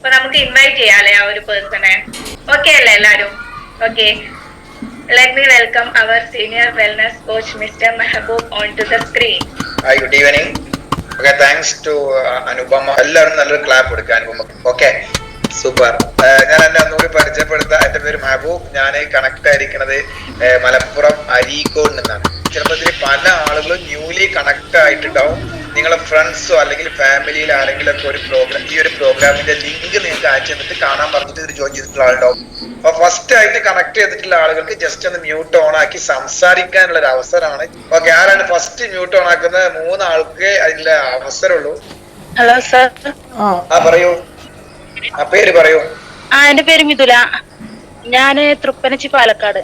അപ്പൊ നമുക്ക് ഇൻവൈറ്റ് ചെയ്യാല്ലേ ആ ഒരു പേഴ്സണെ. ഓക്കെ അല്ലേ എല്ലാരും? Okay. Let me welcome our senior wellness coach, Mr. Mehboob, onto the screen. Hi, good evening. Okay, thanks to Anupama. എല്ലാവരും നല്ലൊരു ക്ലാപ്പ് കൊടുക്കുക അനുപമ. Okay, super. ഞാൻ എന്നെ ഒന്നുകൂടി പരിചയപ്പെടുത്താം. എൻ്റെ പേര് മെഹബൂബ്. ഞാൻ കണക്ട് ആയിരിക്കുന്നത് മലപ്പുറം അരീക്കോട് നിന്നാണ്. ചിലപ്പോൾ ഇതിൽ പല ആളുകളും ന്യൂലി കണക്ട് ആയിട്ടുണ്ടാവും. നിങ്ങളെ ഫ്രണ്ട്സോ അല്ലെങ്കിൽ ഫാമിലിയിൽ ആരെങ്കിലും ഒക്കെ ഈ ഒരു പ്രോഗ്രാമിന്റെ ലിങ്ക് നിങ്ങൾക്ക് അയച്ചു തന്നിട്ട് കാണാൻ പറഞ്ഞിട്ട് ഇത് ജോയിൻ ചെയ്തിട്ടുള്ള ആളുണ്ടാവും. അപ്പൊ ഫസ്റ്റ് ആയിട്ട് കണക്ട് ചെയ്തിട്ടുള്ള ആളുകൾക്ക് ജസ്റ്റ് ഒന്ന് മ്യൂട്ട് ഓൺ ആക്കി സംസാരിക്കാനുള്ള ഒരു അവസരമാണ്. ഓക്കെ, ആരാണ് ഫസ്റ്റ് മ്യൂട്ട് ഓൺ ആക്കുന്നത്? 3 ആൾക്ക് അതിന്റെ അവസരമുള്ളൂ. Hello sir. പറയൂ, പേര് പറയൂ. എന്റെ പേര് മിഥുല. ഞാന് തൃപ്പനച്ചി പാലക്കാട്.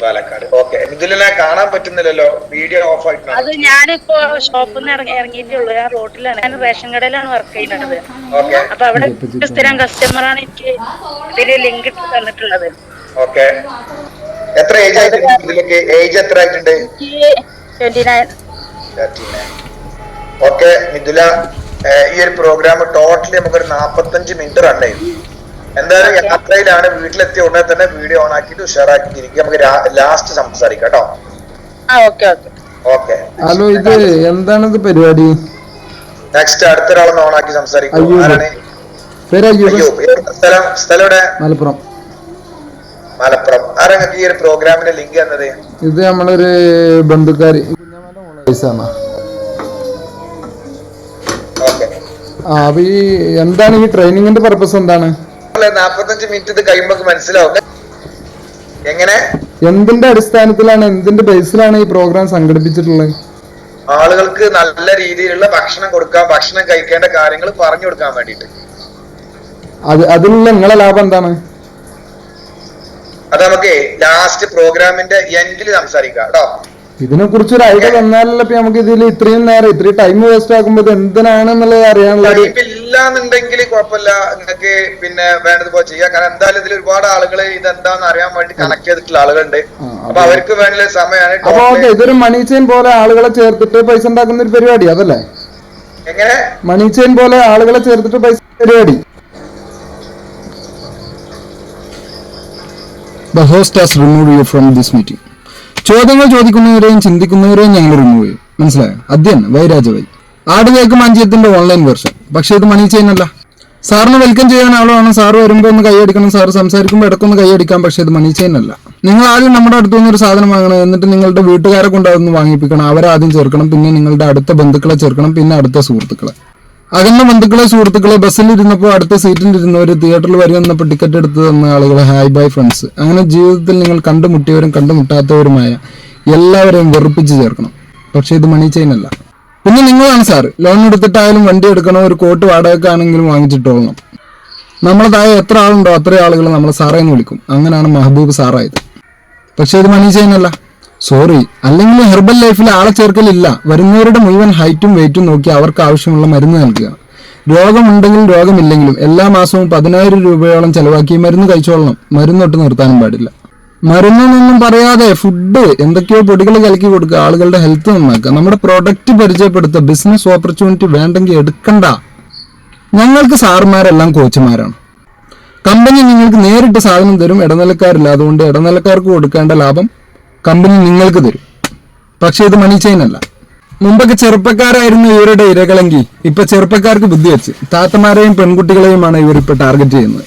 പാലക്കാട്. ഓക്കെ, മിഥുലിനെ കാണാൻ പറ്റുന്നില്ലല്ലോ, വീഡിയോ ഓഫ് ആയിട്ടാണ്. അത് ഞാനിപ്പോ ഷോപ്പിൽ നിന്ന് ഇറങ്ങിയിട്ടുള്ളൂ. ഞാൻ റോഡിലാണ്. ഞാൻ റേഷൻ കടയിലാണ് വർക്ക് ചെയ്യുന്നത്. അപ്പൊ അവിടെ സ്ഥിരം കസ്റ്റമറാണ് എനിക്ക് ഇതില് ലിങ്ക് ഇട്ട് തന്നിട്ടുള്ളത്. ഓക്കെ, എത്ര ഏജ് ആയിട്ടുണ്ട്? ഏജ് എത്ര ആയിട്ടുണ്ട്? 29. ഓക്കെ മിഥുല, ഈ ഒരു പ്രോഗ്രാം ടോട്ടലി നമുക്കൊരു 45 മിനിറ്റ് റൺ ചെയ്യും. എന്തായാലും യാത്രയിലാണ്, വീട്ടിലെത്തിയ ഉടനെ തന്നെ വീഡിയോ ഓൺ ആക്കിയിട്ട് ഉഷാറാക്കിയിരിക്കും. നമുക്ക് ലാസ്റ്റ് സംസാരിക്കാം കേട്ടോ. ഓക്കെ. ഹലോ, ഇത് എന്താണിത് പരിപാടി? നെക്സ്റ്റ് അടുത്തൊരാളൊന്ന് ഓൺ ആക്കി സംസാരിക്കും. ആരാണ്? സ്ഥലം എവിടെ? മലപ്പുറം. മലപ്പുറം. ആരാ ഈ ഒരു പ്രോഗ്രാമിന്റെ ലിങ്ക് എന്നത്? ഇത് നമ്മളൊരു ബന്ധുക്കാരി. അപ്പൊ ഈ എന്താണ് ഈ ട്രെയിനിങ്ങിന്റെ പർപ്പസ് എന്താണ്? 45 മിനിറ്റ് ഇത് കഴിയുമ്പോൾ മനസ്സിലാവും. എങ്ങനെ, എന്തിന്റെ അടിസ്ഥാനത്തിലാണ്, എന്തിന്റെ ബേസിലാണ് ഈ പ്രോഗ്രാം സംഘടിപ്പിച്ചിട്ടുള്ളത്? ആളുകൾക്ക് നല്ല രീതിയിലുള്ള ഭക്ഷണം കൊടുക്കാൻ, ഭക്ഷണം കഴിക്കേണ്ട കാര്യങ്ങൾ പറഞ്ഞു കൊടുക്കാൻ വേണ്ടിട്ട്. അതിനുള്ള നിങ്ങളെ ലാഭം എന്താണ്? അത് നമുക്ക് ലാസ്റ്റ് പ്രോഗ്രാമിന്റെ എൻഡിൽ സംസാരിക്കാം കേട്ടോ. ഇതിനെ കുറിച്ച് ഒരു ഐഡിയ തന്നാലല്ലോ നമുക്ക് ഇതിൽ ഇത്രയും നേരം ഇത്രയും ടൈം വേസ്റ്റ് ആക്കുമ്പോ ഇത് എന്തിനാണെന്നുള്ളത് അറിയാനുള്ളത്. ഇല്ലാന്നുണ്ടെങ്കിൽ കുഴപ്പമില്ല, നിങ്ങൾക്ക് പിന്നെ വേണ്ടതുപോലെ ചെയ്യാം. കാരണം എന്തായാലും ഇതിൽ ഒരുപാട് ആളുകൾ ഇതെന്താന്ന് അറിയാൻ വേണ്ടി കണക്ട് ചെയ്തിട്ടുള്ള ആളുകളുണ്ട്. അപ്പൊ അവർക്ക് വേണ്ട സമയമാണ്. അപ്പൊ ഓക്കെ, ഇതൊരു മണി ചെയിൻ പോലെ ആളുകളെ ചേർത്തിട്ട് പൈസ ഉണ്ടാക്കുന്ന ഒരു പരിപാടി അതല്ലേ? എങ്ങനെ? മണി ചെയിൻ പോലെ ആളുകളെ ചേർത്തിട്ട് പൈസ പരിപാടി. The host has removed you from this meeting. ചോദ്യങ്ങൾ ചോദിക്കുന്നവരെയും ചിന്തിക്കുന്നവരെയും ഞങ്ങൾ റിമൂവ് ചെയ്യും. മനസ്സിലായോ? അധ്യയൻ വൈരാജവൈ ആട് കേക്ക് മാഞ്ചിയത്തിന്റെ ഓൺലൈൻ വെർഷൻ. പക്ഷെ ഇത് മണി ചെയിൻ അല്ല. സാറിന് വെൽക്കം ചെയ്യാൻ ആളാണ്. സാറ് വരുമ്പോൾ ഒന്ന് കൈയടിക്കണം, സാറ് സംസാരിക്കുമ്പോൾ ഇടക്കൊന്ന് കൈയടിക്കാം. പക്ഷെ ഇത് മണി ചെയിൻ അല്ല. നിങ്ങൾ ആദ്യം നമ്മുടെ അടുത്തുനിന്ന് ഒരു സാധനം വാങ്ങണം, എന്നിട്ട് നിങ്ങളുടെ വീട്ടുകാരെ കൊണ്ട് അതൊന്ന് വാങ്ങിപ്പിക്കണം. അവരെ ആദ്യം ചേർക്കണം, പിന്നെ നിങ്ങളുടെ അടുത്ത ബന്ധുക്കളെ ചേർക്കണം, പിന്നെ അടുത്ത സുഹൃത്തുക്കളെ. അകന്ന ബന്ധുക്കളെ, സുഹൃത്തുക്കളെ, ബസ്സിലിരുന്നപ്പോൾ അടുത്ത സീറ്റിലിരുന്നവർ, തിയേറ്ററിൽ വരി വന്നപ്പോൾ ടിക്കറ്റ് എടുത്ത് തന്ന ആളുകളെ, ഹായ് ബൈ ഫ്രണ്ട്സ്. അങ്ങനെ ജീവിതത്തിൽ നിങ്ങൾ കണ്ടുമുട്ടിയവരും കണ്ടുമുട്ടാത്തവരുമായ എല്ലാവരെയും വെറുപ്പിച്ച് ചേർക്കണം. പക്ഷെ ഇത് മണി ചെയിൻ അല്ല. പിന്നെ നിങ്ങളാണ് സാറ്. ലോൺ എടുത്തിട്ടായാലും വണ്ടി എടുക്കണോ, ഒരു കോട്ട് വാടകയ്ക്കാണെങ്കിലും വാങ്ങിച്ചിട്ടോളണം. നമ്മളെ താഴെ എത്ര ആളുണ്ടോ അത്രയും ആളുകൾ നമ്മളെ സാറേന്ന് വിളിക്കും. അങ്ങനെയാണ് മെഹബൂബ് സാറായത്. പക്ഷെ ഇത് മണി ചെയിൻ അല്ല. സോറി. അല്ലെങ്കിൽ ഹെർബൽ ലൈഫിൽ ആളെ ചേർക്കലില്ല. വരുന്നവരുടെ മുഴുവൻ ഹൈറ്റും വെയിറ്റും നോക്കി അവർക്ക് ആവശ്യമുള്ള മരുന്ന് നൽകുക. രോഗമുണ്ടെങ്കിലും രോഗമില്ലെങ്കിലും എല്ലാ മാസവും 10,000 രൂപയോളം ചെലവാക്കി മരുന്ന് കഴിച്ചോളണം. മരുന്നൊട്ട് നിർത്താനും പാടില്ല. മരുന്നൊന്നും പറയാതെ ഫുഡ് എന്തൊക്കെയോ പൊടികൾ കലക്കി കൊടുക്കുക, ആളുകളുടെ ഹെൽത്ത് നന്നാക്കുക, നമ്മുടെ പ്രൊഡക്റ്റ് പരിചയപ്പെടുത്തുക. ബിസിനസ് ഓപ്പർച്യൂണിറ്റി വേണ്ടെങ്കിൽ എടുക്കണ്ട. ഞങ്ങൾക്ക് സാറുമാരെല്ലാം കോച്ചുമാരാണ്. കമ്പനി നിങ്ങൾക്ക് നേരിട്ട് സാധനം തരും, ഇടനിലക്കാരില്ല. അതുകൊണ്ട് ഇടനിലക്കാർക്ക് കൊടുക്കേണ്ട ലാഭം കമ്പനി നിങ്ങൾക്ക് തരും. പക്ഷെ ഇത് മണി ചെയിൻ അല്ല. മുമ്പൊക്കെ ചെറുപ്പക്കാരായിരുന്നു ഇവരുടെ ഇരകളെങ്കിൽ ഇപ്പൊ ചെറുപ്പക്കാർക്ക് ബുദ്ധി വെച്ച് താത്തമാരെയും പെൺകുട്ടികളെയുമാണ് ഇവരിപ്പോ ടാർഗറ്റ് ചെയ്യുന്നത്.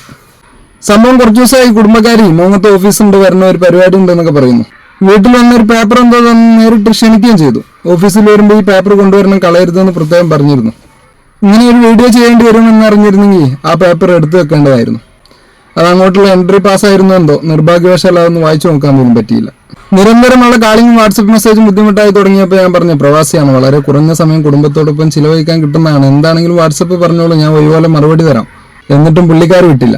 സംഭവം കുറച്ചു ദിവസമായി കുടുംബക്കാരി മോങ്ങത്തെ ഓഫീസുണ്ട്, വരുന്ന ഒരു പരിപാടി ഉണ്ടെന്നൊക്കെ പറയുന്നു. വീട്ടിൽ വന്നൊരു പേപ്പർ എന്തോ നേരിട്ട് ക്ഷണിക്കുകയും ചെയ്തു. ഓഫീസിൽ വരുമ്പോൾ ഈ പേപ്പർ കൊണ്ടുവരണം, കളയരുതെന്ന് പ്രത്യേകം പറഞ്ഞിരുന്നു. ഇങ്ങനെ ഒരു വീഡിയോ ചെയ്യേണ്ടി വരുമെന്ന് അറിഞ്ഞിരുന്നെങ്കിൽ ആ പേപ്പർ എടുത്തു വെക്കേണ്ടതായിരുന്നു. അത് അങ്ങോട്ടുള്ള എൻട്രി പാസ്സായിരുന്നു എന്തോ. നിർഭാഗ്യവശാൽ അതൊന്നും വായിച്ചു നോക്കാൻ പോലും പറ്റിയില്ല. നിരന്തരമുള്ള കാളിങ്ങും വാട്സപ്പ് മെസ്സേജും ബുദ്ധിമുട്ടായി തുടങ്ങിയപ്പോൾ ഞാൻ പറഞ്ഞ പ്രവാസിയാണ്. വളരെ കുറഞ്ഞ സമയം കുടുംബത്തോടൊപ്പം ചിലവഴിക്കാൻ കിട്ടുന്നതാണ്. എന്താണെങ്കിലും വാട്സപ്പ് പറഞ്ഞോളൂ, ഞാൻ ഒരുപോലെ മറുപടി തരാം. എന്നിട്ടും പുള്ളിക്കാർ വിട്ടില്ല.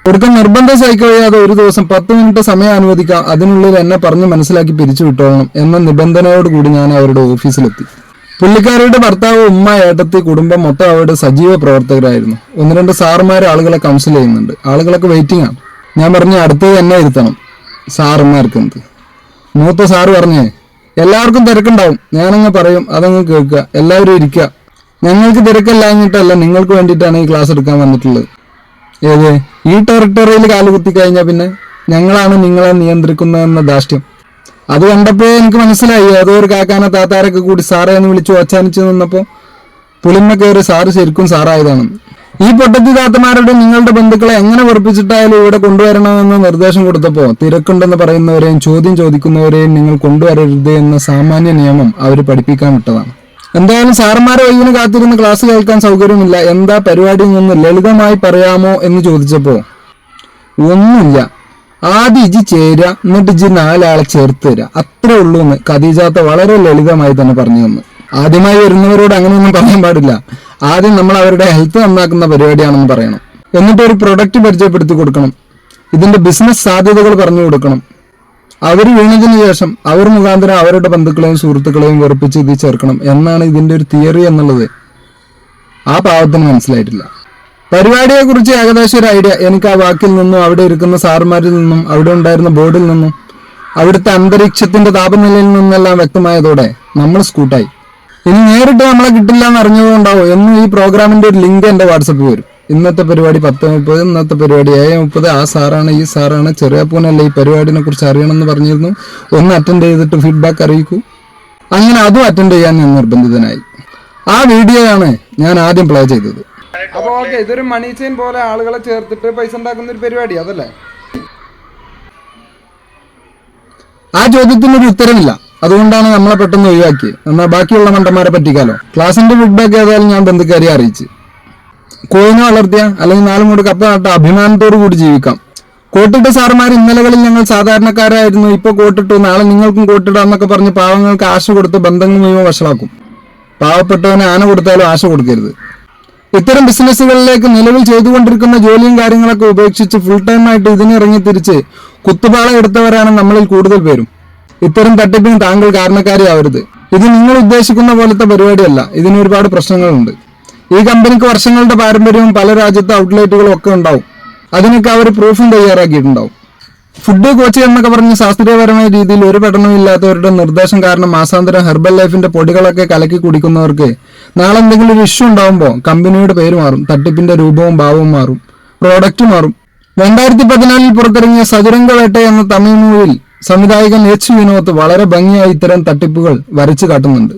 ഒടുക്കം നിർബന്ധം സഹിക്കവയ്യാതെ ഒരു ദിവസം 10 മിനിറ്റ് സമയം അനുവദിക്കാം, അതിനുള്ളിൽ എന്നെ പറഞ്ഞ് മനസ്സിലാക്കി പിരിച്ചു വിട്ടോളണം എന്ന നിബന്ധനയോടുകൂടി ഞാൻ അവരുടെ ഓഫീസിലെത്തി. പുള്ളിക്കാരുടെ ഭർത്താവ്, ഉമ്മ, ഏട്ടത്തി, കുടുംബം മൊത്തം അവരുടെ സജീവ പ്രവർത്തകരായിരുന്നു. 1-2 സാറുമാർ ആളുകളെ കൗൺസിൽ ചെയ്യുന്നുണ്ട്. ആളുകളൊക്കെ വെയിറ്റിംഗ് ആണ്. ഞാൻ പറഞ്ഞു അടുത്തത് എന്നെ ഇരുത്തണം. സാറുമാർക്ക് എന്ത്? മൂത്ത സാറ് പറഞ്ഞേ, എല്ലാവർക്കും തിരക്കുണ്ടാവും, ഞാനങ്ങ് പറയും, അതങ്ങ് കേൾക്കുക, എല്ലാവരും ഇരിക്കുക. ഞങ്ങൾക്ക് തിരക്കല്ലാഞ്ഞിട്ടല്ല, നിങ്ങൾക്ക് വേണ്ടിയിട്ടാണ് ഈ ക്ലാസ് എടുക്കാൻ വന്നിട്ടുള്ളത്. ഏത് ഈ ടെറിട്ടറിയിൽ കാലുകുത്തി കഴിഞ്ഞാൽ പിന്നെ ഞങ്ങളാണ് നിങ്ങളെ നിയന്ത്രിക്കുന്നതെന്ന ധാർഷ്ട്യം. അത് കണ്ടപ്പോ എനിക്ക് മനസ്സിലായി. ഏതോ ഒരു കാക്കാന താത്താരൊക്കെ കൂടി സാറേ എന്ന് വിളിച്ചു ഓച്ചാനിച്ചു നിന്നപ്പോ പുളിമ കയറി സാറ് ശരിക്കും സാറായതാണെന്ന്. ഈ പൊട്ടത്തി താത്തമാരുടെ നിങ്ങളുടെ ബന്ധുക്കളെ എങ്ങനെ വെറുപ്പിച്ചിട്ടായാലും ഇവിടെ കൊണ്ടുവരണമെന്ന് നിർദ്ദേശം കൊടുത്തപ്പോ തിരക്കുണ്ടെന്ന് പറയുന്നവരെയും ചോദ്യം ചോദിക്കുന്നവരെയും നിങ്ങൾ കൊണ്ടുവരരുത് എന്ന സാമാന്യ നിയമം അവർ പഠിപ്പിക്കാൻ വിട്ടതാണ്. എന്തായാലും സാറന്മാരെ ഒഴിവിന് കാത്തിരുന്ന് ക്ലാസ് കേൾക്കാൻ സൗകര്യമില്ല. എന്താ പരിപാടിയിൽ നിന്ന് ലളിതമായി പറയാമോ എന്ന് ചോദിച്ചപ്പോ ഒന്നുമില്ല, ആദ്യം ഇജി ചേരുക, എന്നിട്ട് ഇജി 4 ആളെ ചേർത്ത് തരിക, അത്രേ ഉള്ളൂ എന്ന് ഖദീജാത്ത വളരെ ലളിതമായി തന്നെ പറഞ്ഞു തന്നു. ആദ്യമായി വരുന്നവരോട് അങ്ങനെയൊന്നും പറയാൻ പാടില്ല. ആദ്യം നമ്മൾ അവരുടെ ഹെൽത്ത് നന്നാക്കുന്ന പരിപാടിയാണെന്ന് പറയണം. എന്നിട്ട് ഒരു പ്രൊഡക്റ്റ് പരിചയപ്പെടുത്തി കൊടുക്കണം. ഇതിന്റെ ബിസിനസ് സാധ്യതകൾ പറഞ്ഞു കൊടുക്കണം. അവർ വീണതിന് ശേഷം അവർ മുഖാന്തരം അവരുടെ ബന്ധുക്കളെയും സുഹൃത്തുക്കളെയും വെറുപ്പിച്ച് ഇതിൽ ചേർക്കണം എന്നാണ് ഇതിന്റെ ഒരു തിയറി എന്നുള്ളത് ആ പാവത്തിന് മനസ്സിലായിട്ടില്ല. പരിപാടിയെ കുറിച്ച് ഏകദേശം ഒരു ഐഡിയ എനിക്ക് ആ വാക്കിൽ നിന്നും അവിടെ ഇരിക്കുന്ന സാറുമാരിൽ നിന്നും അവിടെ ഉണ്ടായിരുന്ന ബോർഡിൽ നിന്നും അവിടുത്തെ അന്തരീക്ഷത്തിന്റെ താപനിലയിൽ നിന്നെല്ലാം വ്യക്തമായതോടെ നമ്മൾ സ്കൂട്ടായി. ഇനി നേരിട്ട് നമ്മളെ കിട്ടില്ല എന്ന് അറിഞ്ഞതുകൊണ്ടാവും എന്നും ഈ പ്രോഗ്രാമിന്റെ ഒരു ലിങ്ക് എന്റെ വാട്സപ്പിൽ വരും. ഇന്നത്തെ പരിപാടി 10:30, ഇന്നത്തെ പരിപാടി 7:30, ആ സാറാണ് ഈ സാറാണ്, ചെറിയപ്പൂനല്ലേ ഈ പരിപാടിനെ കുറിച്ച് അറിയണമെന്ന് പറഞ്ഞിരുന്നു, ഒന്ന് അറ്റൻഡ് ചെയ്തിട്ട് ഫീഡ്ബാക്ക് അറിയിക്കൂ. അങ്ങനെ അതും അറ്റൻഡ് ചെയ്യാൻ ഞാൻ നിർബന്ധിതനായി. ആ വീഡിയോയാണ് ഞാൻ ആദ്യം പ്ലേ ചെയ്തത്. അപ്പൊ ഓക്കെ, ഇതൊരു മണി ചെയിൻ പോലെ ആളുകളെ ചേർത്തിട്ട് പൈസ ഉണ്ടാക്കുന്ന ഒരു പരിപാടി അതല്ലേ? ആ ചോദ്യത്തിനൊരു ഉത്തരമില്ല. അതുകൊണ്ടാണ് നമ്മളെ പെട്ടെന്ന് ഒഴിവാക്കി. എന്നാൽ ബാക്കിയുള്ള മണ്ടന്മാരെ പറ്റിക്കാലോ. ക്ലാസിന്റെ ഫീഡ്ബാക്ക് ഏതായാലും ഞാൻ ബന്ധുക്കാരെ അറിയിച്ച്. കോയിനെ വളർത്തിയ അല്ലെങ്കിൽ 4 മൂട് കപ്പ നട്ട അഭിമാനത്തോടു കൂടി ജീവിക്കാം. കോട്ടിട്ട സാറുമാർ ഇന്നലകളിൽ ഞങ്ങൾ സാധാരണക്കാരായിരുന്നു, ഇപ്പൊ കോട്ടിട്ടു, നാളെ നിങ്ങൾക്കും കോട്ടിടാന്നൊക്കെ പറഞ്ഞ് പാവങ്ങൾക്ക് ആശ കൊടുത്ത് ബന്ധങ്ങൾ മുഴുവൻ വഷളാക്കും. പാവപ്പെട്ടവനെ ആന കൊടുത്താലും ആശ കൊടുക്കരുത്. ഇത്തരം ബിസിനസ്സുകളിലേക്ക് നിലവിൽ ചെയ്തുകൊണ്ടിരിക്കുന്ന ജോലിയും കാര്യങ്ങളൊക്കെ ഉപേക്ഷിച്ച് ഫുൾ ടൈം ആയിട്ട് ഇതിനിറങ്ങി തിരിച്ച് കുത്തുപാള എടുത്തവരാണ് നമ്മളിൽ കൂടുതൽ പേരും. ഇത്തരം തട്ടിപ്പിന് താങ്കൾ കാരണക്കാരിയാവരുത്. ഇത് നിങ്ങൾ ഉദ്ദേശിക്കുന്ന പോലത്തെ പരിപാടിയല്ല. ഇതിന് ഒരുപാട് പ്രശ്നങ്ങളുണ്ട്. ഈ കമ്പനിക്ക് വർഷങ്ങളുടെ പാരമ്പര്യവും പല രാജ്യത്തെ ഔട്ട്ലെറ്റുകളും ഒക്കെ ഉണ്ടാവും. അതിനൊക്കെ അവർ പ്രൂഫും തയ്യാറാക്കിയിട്ടുണ്ടാവും. ഫുഡ് കോച്ച് എന്നൊക്കെ പറഞ്ഞ് ശാസ്ത്രീയപരമായ രീതിയിൽ ഒരു പഠനവും ഇല്ലാത്തവരുടെ നിർദ്ദേശം കാരണം മാസാന്തരം ഹെർബൽ ലൈഫിന്റെ പൊടികളൊക്കെ കലക്കി കുടിക്കുന്നവർക്ക് നാളെ എന്തെങ്കിലും ഒരു ഇഷ്യൂ ഉണ്ടാവുമ്പോൾ കമ്പനിയുടെ പേര് മാറും, തട്ടിപ്പിന്റെ രൂപവും ഭാവവും മാറും, പ്രോഡക്റ്റ് മാറും. 2014 പുറത്തിറങ്ങിയ സതുരംഗ വേട്ട എന്ന തമിഴ് മൂവിയിൽ സംവിധായകൻ എച്ച് വിനോദ് വളരെ ഭംഗിയായി ഇത്തരം തട്ടിപ്പുകൾ വരച്ചു കാട്ടുന്നുണ്ട്.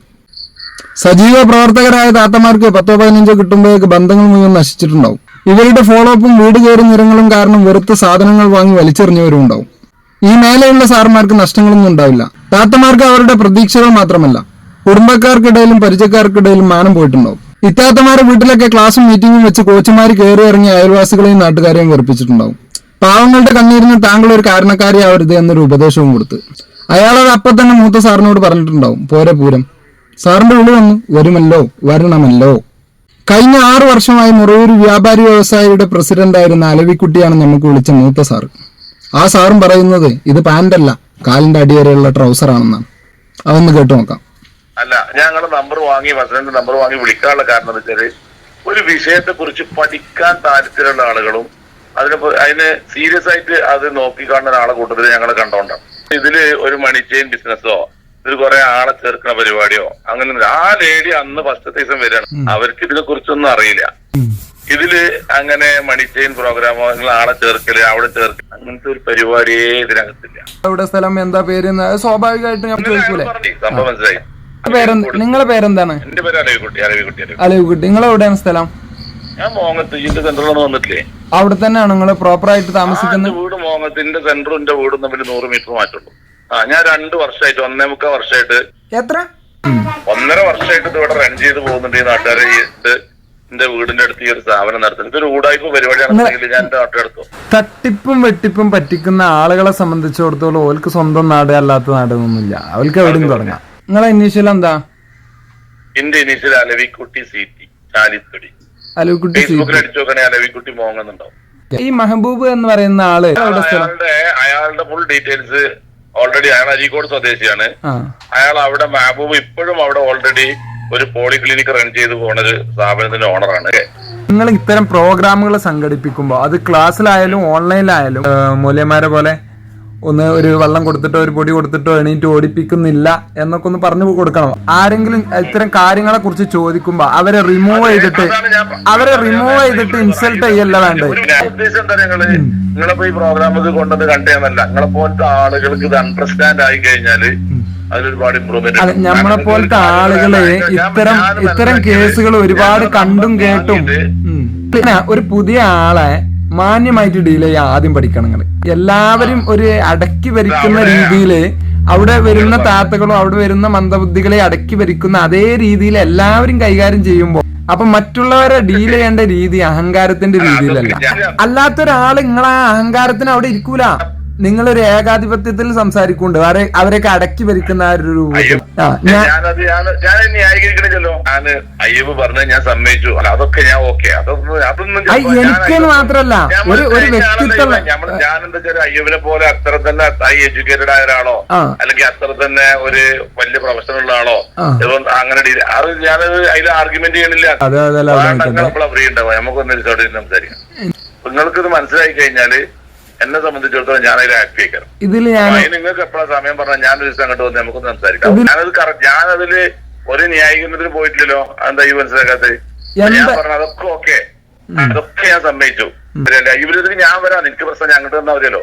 സജീവ പ്രവർത്തകരായ താത്തമാർക്ക് 10-15 കിട്ടുമ്പോഴേക്ക് ബന്ധങ്ങൾ മുഴുവൻ നശിച്ചിട്ടുണ്ടാവും. ഇവരുടെ ഫോളോ അപ്പും വീട് കയറി നിരങ്ങളും കാരണം വെറുത്ത സാധനങ്ങൾ വാങ്ങി വലിച്ചെറിഞ്ഞവരും ഉണ്ടാവും. ഈ മേലെയുള്ള സാറുമാർക്ക് നഷ്ടങ്ങളൊന്നും ഉണ്ടാവില്ല. താത്തമാർക്ക് അവരുടെ പ്രതീക്ഷകൾ മാത്രമല്ല, കുടുംബക്കാർക്കിടയിലും പരിചയക്കാർക്കിടയിലും മാനം പോയിട്ടുണ്ടാവും. ഇത്താത്തമാരെ വീട്ടിലൊക്കെ ക്ലാസും മീറ്റിംഗും വെച്ച് കോച്ചുമാര് കയറി ഇറങ്ങി അയൽവാസികളെയും നാട്ടുകാരെയും വെറുപ്പിച്ചിട്ടുണ്ടാവും. പാവങ്ങളുടെ കണ്ണീരിന് താങ്കൾ ഒരു കാരണക്കാരിയാവരുത് എന്നൊരു ഉപദേശവും കൊടുത്ത് അയാളത് അപ്പം തന്നെ മൂത്ത സാറിനോട് പറഞ്ഞിട്ടുണ്ടാവും. പോരെ പൂരം, സാറിന്റെ വിളി വന്നു, വരുമല്ലോ, വരണമല്ലോ. കഴിഞ്ഞ 6 വർഷമായി മുറയൂർ വ്യാപാരി വ്യവസായിയുടെ പ്രസിഡന്റായിരുന്ന അലവിക്കുട്ടിയാണ് നമുക്ക് വിളിച്ച മൂത്ത സാറ്. ആ സാറും പറയുന്നത് ഇത് പാന്റല്ല, കാലിന്റെ അടിവരെയുള്ള ട്രൗസർ ആണെന്നാണ്. അതൊന്ന് കേട്ടു നോക്കാം. അല്ല, ഞങ്ങളുടെ നമ്പർ വാങ്ങി, പ്രസിഡന്റ് നമ്പർ വാങ്ങി വിളിക്കാനുള്ള കാരണം എന്ന് വെച്ചാല് ഒരു വിഷയത്തെ കുറിച്ച് പഠിക്കാൻ താല്പര്യമുള്ള ആളുകളും അതിന് സീരിയസ് ആയിട്ട് അത് നോക്കിക്കാണുന്ന ഒരാളെ കൂട്ടത്തിൽ ഞങ്ങൾ കണ്ടോണ്ടാണ്. ഇതില് ഒരു മണി ചെയിൻ ബിസിനസ്സോ ഇതിൽ കുറെ ആളെ ചേർക്കുന്ന പരിപാടിയോ അങ്ങനെ ആ ലേഡി അന്ന് ഫസ്റ്റ് ദിവസം വരികയാണ്. അവർക്ക് ഇതിനെ കുറിച്ചൊന്നും അറിയില്ല. ഇതില് അങ്ങനെ മണി ചെയിൻ പ്രോഗ്രാമോ നിങ്ങൾ ആളെ ചേർക്കല് അവിടെ ചേർക്കല് അങ്ങനത്തെ ഒരു പരിപാടിയേ ഇതിനകത്തില്ല. എവിടെ സ്ഥലം, എന്താ പേര്, സ്വാഭാവികമായിട്ട് സംഭവം മനസ്സിലായി. നിങ്ങളെ പേരെന്താണ്? എന്റെ പേര് അലവിക്കുട്ടി. അലവിക്കുട്ടി. നിങ്ങൾ എവിടെയാണ് സ്ഥലം? ഞാൻ മോങ്ങത്ത് ഇതിന്റെ സെന്ററിലൊന്നും വന്നിട്ടില്ലേ? അവിടെ തന്നെയാണ് നിങ്ങൾ പ്രോപ്പർ ആയിട്ട് താമസിക്കുന്നത്? വീട് മോങ്ങത്തിന്റെ സെന്ററും എന്റെ വീടും തമ്മിൽ 100 മീറ്റർ മാറ്റുള്ളൂ. ഞാൻ 2 വർഷമായിട്ട് 1.25 വർഷമായിട്ട് എത്ര 1.5 വർഷമായിട്ട് ഇവിടെ റൺ ചെയ്ത് പോകുന്നുണ്ട്. ഈ നാട്ടുകാരെ എന്റെ വീടിന്റെ അടുത്ത് ഈ ഒരു സ്ഥാപനം നടത്തുന്നത് ഇതൊരു ഊടായ്പ പരിപാടിയാണെന്നുണ്ടെങ്കിൽ ഞാൻ എന്റെ നാട്ടിലെടുത്തു. തട്ടിപ്പും വെട്ടിപ്പും പറ്റിക്കുന്ന ആളുകളെ സംബന്ധിച്ചിടത്തോളം ഓൽക്ക് സ്വന്തം നാട് അല്ലാത്ത നാടൊന്നുമില്ല. അവർക്ക് എവിടെയും തുടങ്ങാം. നിങ്ങളെ ഇനീഷ്യൽ എന്താ? എന്റെ ഇനീഷ്യൽ അലവിക്കുട്ടി സീറ്റി ചാലിത്തൊടി. അലവിക്കുട്ടി ഫേസ്ബുക്കിൽ അടിച്ചു നോക്കണേ അലവിക്കുട്ടി മോങ്ങുന്നുണ്ടാവും. ഈ മെഹബൂബ് എന്ന് പറയുന്ന ആള് അയാളുടെ ഫുൾ ഡീറ്റെയിൽസ് ഓൾറെഡി അയാൾ അരീക്കോട് സ്വദേശിയാണ്. അയാൾ അവിടെ മെഹബൂബ് ഇപ്പോഴും അവിടെ ഓൾറെഡി ഒരു പോളിക്ലിനിക് റൺ ചെയ്ത് പോകുന്ന ഒരു സ്ഥാപനത്തിന്റെ ഓണറാണ്. നിങ്ങൾ ഇത്തരം പ്രോഗ്രാമുകൾ സംഘടിപ്പിക്കുമ്പോൾ അത് ക്ലാസ്സിലായാലും ഓൺലൈനിലായാലും മൂല്യന്മാരെ പോലെ ഒന്ന് ഒരു വെള്ളം കൊടുത്തിട്ടോ ഒരു പൊടി കൊടുത്തിട്ടോ എണീറ്റ് ഓടിപ്പിക്കുന്നില്ല എന്നൊക്കെ ഒന്ന് പറഞ്ഞു കൊടുക്കണം. ആരെങ്കിലും ഇത്തരം കാര്യങ്ങളെ കുറിച്ച് ചോദിക്കുമ്പോ അവരെ റിമൂവ് ചെയ്തിട്ട് ഇൻസൾട്ട് ചെയ്യല്ല വേണ്ടത്. ഉദ്ദേശം എന്താ, നിങ്ങളിപ്പോ ഈ പ്രോഗ്രാം കൊണ്ടത് കണ്ടേന്നല്ല, നിങ്ങളെ പോലത്തെ ആളുകൾക്ക് ഇത് അണ്ടർസ്റ്റാൻഡ് ആയി കഴിഞ്ഞാല് അതിലൊരുപാട് ഇമ്പ്രൂവ്മെന്റ്. നമ്മളെ പോലത്തെ ആളുകള് ഇത്തരം കേസുകൾ ഒരുപാട് കണ്ടും കേട്ടും പിന്നെ ഒരു പുതിയ ആളെ മാന്യമായിട്ട് ഡീൽ ചെയ്യാൻ ആദ്യം പഠിക്കണം. നിങ്ങൾ എല്ലാവരും ഒരു അടക്കി ഭരിക്കുന്ന രീതിയില് അവിടെ വരുന്ന താത്തകളും അവിടെ വരുന്ന മന്ദബുദ്ധികളെ അടക്കി ഭരിക്കുന്ന അതേ രീതിയിൽ എല്ലാവരും കൈകാര്യം ചെയ്യുമ്പോൾ അപ്പൊ മറ്റുള്ളവരെ ഡീൽ ചെയ്യേണ്ട രീതി അഹങ്കാരത്തിന്റെ രീതിയിലല്ല. അല്ലാത്തൊരാൾ നിങ്ങളെ അഹങ്കാരത്തിന് അവിടെ ഇരിക്കൂല. നിങ്ങളൊരു ഏകാധിപത്യത്തിൽ സംസാരിക്കുന്നുണ്ട് അവരൊക്കെ അടക്കി ഭരിക്കുന്ന ആ ഒരു ന്യായീകരിക്കണല്ലോ. അയ്യവ് പറഞ്ഞ ഞാൻ സമ്മതിച്ചു, അതൊക്കെ ഞാൻ ഓക്കെ. എനിക്കെന്ന് മാത്രല്ല ഒരു വ്യക്തിത്വം ഞാൻ എന്താ വെച്ചാൽ അയ്യവിനെ പോലെ അത്ര തന്നെ ഹൈ എഡ്യൂക്കേറ്റഡ് ആയ ഒരാളോ അല്ലെങ്കിൽ അത്ര തന്നെ ഒരു വലിയ പ്രൊഫഷണൽ ഉള്ള ആളോ അങ്ങനെ അത് ഞാനത് അതിൽ ആർഗ്യുമെന്റ് ചെയ്യണില്ല. ഫ്രീ ഉണ്ടാവും, നമുക്കൊന്നും സംസാരിക്കാം. നിങ്ങൾക്കിത് മനസ്സിലായി കഴിഞ്ഞാല് എന്നെ സംബന്ധിച്ചിടത്തോളം ഞാൻ അതിൽ ഹാപ്പി ആയിക്കാരം. നിങ്ങൾക്ക് എപ്പോഴാ സമയം പറഞ്ഞാൽ ഞാനൊരു ദിവസം അങ്ങോട്ട് വന്ന് നമുക്കൊന്ന് സംസാരിക്കാം. ഞാനതില് ഒരു ന്യായീകരണത്തിന് പോയിട്ടില്ലല്ലോ. എന്താ ഈ മനസ്സിലാക്കാത്തത്? ഞാൻ പറഞ്ഞ അതൊക്കെ ഓക്കെ, അതൊക്കെ ഞാൻ സമ്മതിച്ചു. ഇവരതിന് ഞാൻ വരാം, എനിക്ക് പ്രശ്നം അങ്ങോട്ട് തന്നാ മതിയല്ലോ.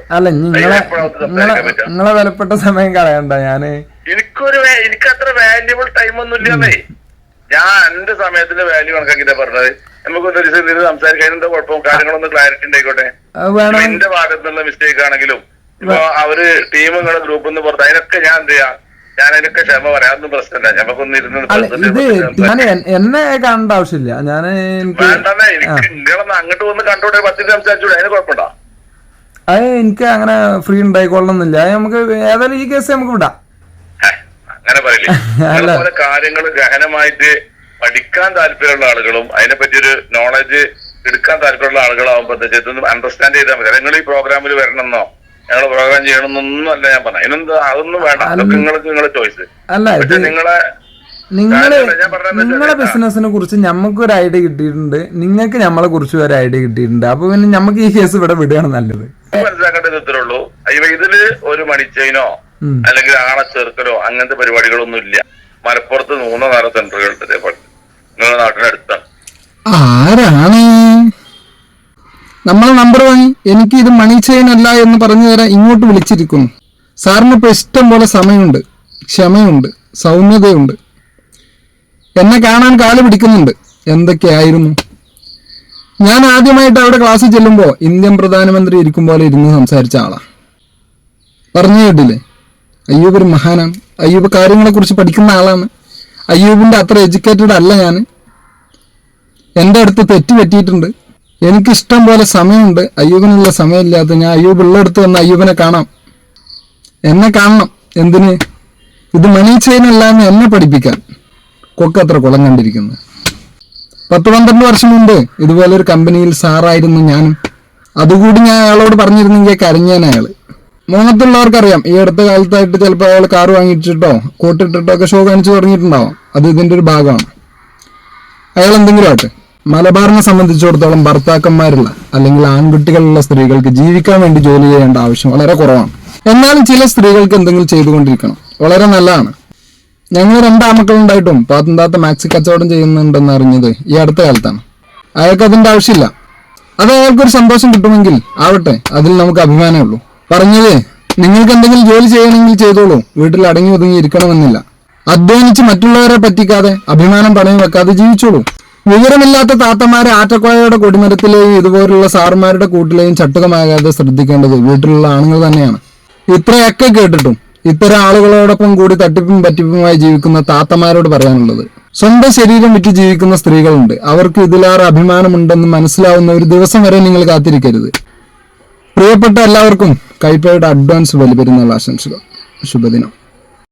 നിങ്ങളെ വിലപ്പെട്ട സമയം കളയണ്ട. എനിക്ക് അത്ര വാല്യുബിൾ ടൈം ഒന്നും ഇല്ലേ. ഞാൻ എന്റെ സമയത്തിന്റെ വാല്യൂ കണക്കാക്കിട്ടാ പറഞ്ഞത്. നമുക്കൊന്ന് ഒരു ദിവസം സംസാരിക്കാൻ എന്താ കുഴപ്പം? കാര്യങ്ങളൊന്ന് ക്ലാരിറ്റി ഉണ്ടായിക്കോട്ടെ. എന്റെ ഭാഗത്തുനിന്നുള്ള മിസ്റ്റേക്ക് ആണെങ്കിലും ഇപ്പൊ അവര് ടീമുകളെ ഗ്രൂപ്പിൽ നിന്ന് പുറത്ത് അതിനൊക്കെ ഞാൻ എന്ത് ചെയ്യാം, ഞാൻ അതിനൊക്കെ ക്ഷമ പറയാം. അതൊന്നും പ്രശ്നമില്ല. നമുക്കൊന്ന് എന്നെ കാണേണ്ട ആവശ്യമില്ല. വേണ്ടേ, എനിക്ക് നിങ്ങളൊന്ന് അങ്ങോട്ട് വന്ന് കണ്ടോട്ടെ, 10 മിനിറ്റ് സംസാരിച്ചൂടെ, അതിന് കുഴപ്പമുണ്ടോ? എനിക്ക് അങ്ങനെ ഫ്രീ ഉണ്ടായിക്കൊള്ളുന്നില്ല. നമുക്ക് ഏതായാലും ഈ കേസ് നമുക്ക് വിടാം. അങ്ങനെ പറയില്ലേ. കാര്യങ്ങൾ ഗഹനമായിട്ട് പഠിക്കാൻ താല്പര്യമുള്ള ആളുകളും അതിനെപ്പറ്റി ഒരു നോളജ് എടുക്കാൻ താല്പര്യമുള്ള ആളുകളാവുമ്പോ ഇതൊന്നും അണ്ടർസ്റ്റാൻഡ് ചെയ്താൽ മതി. നിങ്ങൾ ഈ പ്രോഗ്രാമിൽ വരണമെന്നോ ഞങ്ങൾ പ്രോഗ്രാം ചെയ്യണമെന്നൊന്നും അല്ല ഞാൻ പറഞ്ഞു. അതിനെന്താ അതൊന്നും വേണ്ട. അതൊക്കെ നിങ്ങളെ ചോയ്സ്. നിങ്ങളെ ബിസിനസിനെ കുറിച്ച് ഞമ്മക്കൊരു ഐഡിയ കിട്ടിയിട്ടുണ്ട്, നിങ്ങൾക്ക് നമ്മളെ കുറിച്ച് ഒരു ഐഡിയ കിട്ടിയിട്ടുണ്ട്. അപ്പൊ പിന്നെ നമുക്ക് ഈ കേസ് ഇവിടെ വിടുകയാണ് നല്ലത്. മനസ്സിലാക്കേണ്ടത് ഇത്രേ ഉള്ളൂ. ഇതില് ഒരു മണിച്ചൈനോ അല്ലെങ്കിൽ ആളെ ചേർക്കലോ അങ്ങനത്തെ പരിപാടികളൊന്നും ഇല്ല. മലപ്പുറത്ത് 3 സെന്ററുകളുണ്ട് ഇതേപോലെ നിങ്ങളുടെ നാട്ടിനടുത്താണ്. ആരാണ് നമ്മളെ നമ്പർ വാങ്ങി എനിക്ക് ഇത് മണി ചെയിൻ അല്ല എന്ന് പറഞ്ഞു തരാൻ ഇങ്ങോട്ട് വിളിച്ചിരിക്കുന്നു. സാറിന് ഇപ്പൊ ഇഷ്ടം പോലെ സമയമുണ്ട്, ക്ഷമയുണ്ട്, സൗമ്യതയുണ്ട്. എന്നെ കാണാൻ കാല് പിടിക്കുന്നുണ്ട്. എന്തൊക്കെയായിരുന്നു ഞാൻ ആദ്യമായിട്ട് അവിടെ ക്ലാസ്സിൽ ചെല്ലുമ്പോൾ ഇന്ത്യൻ പ്രധാനമന്ത്രി ഇരിക്കും പോലെ ഇരുന്ന് സംസാരിച്ച ആളാ. പറഞ്ഞു കേട്ടില്ലേ? അയ്യൂബ് ഒരു മഹാനാണ്. അയ്യൂബ് കാര്യങ്ങളെ കുറിച്ച് പഠിക്കുന്ന ആളാണ്. അയ്യൂബിന്റെ അത്ര എഡ്യൂക്കേറ്റഡ് അല്ല ഞാൻ. എൻ്റെ അടുത്ത് തെറ്റ് പറ്റിയിട്ടുണ്ട്. എനിക്കിഷ്ടം പോലെ സമയമുണ്ട്, അയ്യൂബിനുള്ള സമയമില്ലാത്ത ഞാൻ അയ്യൂബ് ഉള്ളടുത്ത് വന്ന് അയ്യൂബിനെ കാണാം. എന്നെ കാണണം. എന്തിന്? ഇത് മണി ചെയിനല്ല എന്ന് എന്നെ പഠിപ്പിക്കാൻ. കൊക്കത്ര കുളം കണ്ടിരിക്കുന്നത്. 10-12 വർഷം മുമ്പ് ഇതുപോലൊരു കമ്പനിയിൽ സാറായിരുന്നു ഞാനും. അതുകൂടി ഞാൻ അയാളോട് പറഞ്ഞിരുന്നെങ്കിൽ കരഞ്ഞാൻ അയാള്. മുഖത്തുള്ളവർക്കറിയാം ഈ അടുത്ത കാലത്തായിട്ട് ചിലപ്പോൾ അയാൾ കാറ് വാങ്ങിച്ചിട്ടോ കോട്ടിട്ടിട്ടോ ഒക്കെ ഷോ കാണിച്ചു തുടങ്ങിയിട്ടുണ്ടാവാം. അത് ഇതിന്റെ ഒരു ഭാഗമാണ്. അയാൾ എന്തെങ്കിലും ആട്ടെ, മലബാറിനെ സംബന്ധിച്ചിടത്തോളം ഭർത്താക്കന്മാരുള്ള അല്ലെങ്കിൽ ആൺകുട്ടികളുള്ള സ്ത്രീകൾക്ക് ജീവിക്കാൻ വേണ്ടി ജോലി ചെയ്യേണ്ട ആവശ്യം വളരെ കുറവാണ്. എന്നാലും ചില സ്ത്രീകൾക്ക് എന്തെങ്കിലും ചെയ്തുകൊണ്ടിരിക്കണം. വളരെ നല്ലതാണ്. ഞങ്ങൾ 2 ആമക്കളുണ്ടായിട്ടും പാത്തന്താത്ത മാക്സി കച്ചവടം ചെയ്യുന്നുണ്ടെന്ന് അറിഞ്ഞത് ഈ അടുത്ത കാലത്താണ്. അയാൾക്ക് അതിന്റെ ആവശ്യമില്ല. അത് അയാൾക്കൊരു സന്തോഷം കിട്ടുമെങ്കിൽ ആവട്ടെ, അതിൽ നമുക്ക് അഭിമാനമേ ഉള്ളൂ. പറഞ്ഞത് നിങ്ങൾക്ക് എന്തെങ്കിലും ജോലി ചെയ്യണമെങ്കിൽ ചെയ്തോളൂ, വീട്ടിൽ അടങ്ങി ഒതുങ്ങി ഇരിക്കണമെന്നില്ല. അധ്വാനിച്ച് മറ്റുള്ളവരെ പറ്റിക്കാതെ അഭിമാനം പണയം വെക്കാതെ ജീവിച്ചോളൂ. വിവരമില്ലാത്ത താത്തമാരെ ആറ്റക്കോയയുടെ കൊടിമരത്തിലെയും ഇതുപോലുള്ള സാറുമാരുടെ കൂട്ടിലെയും ചട്ടുകമാകാതെ ശ്രദ്ധിക്കേണ്ടത് വീട്ടിലുള്ള ആണുങ്ങൾ തന്നെയാണ്. ഇത്രയൊക്കെ കേട്ടിട്ടും ഇത്തരം ആളുകളോടൊപ്പം കൂടി തട്ടിപ്പും പറ്റിപ്പുമായി ജീവിക്കുന്ന താത്തമാരോട് പറയാനുള്ളത്, സ്വന്തം ശരീരം വിറ്റ് ജീവിക്കുന്ന സ്ത്രീകളുണ്ട്. അവർക്ക് ഇതിലേറെ അഭിമാനമുണ്ടെന്ന് മനസ്സിലാവുന്ന ഒരു ദിവസം വരെ നിങ്ങൾ കാത്തിരിക്കരുത്. പ്രിയപ്പെട്ട എല്ലാവർക്കും കൈപ്പയുടെ അഡ്വാൻസ് ബലിപെരുന്നാൾ ആശംസകൾ. ശുഭദിനം.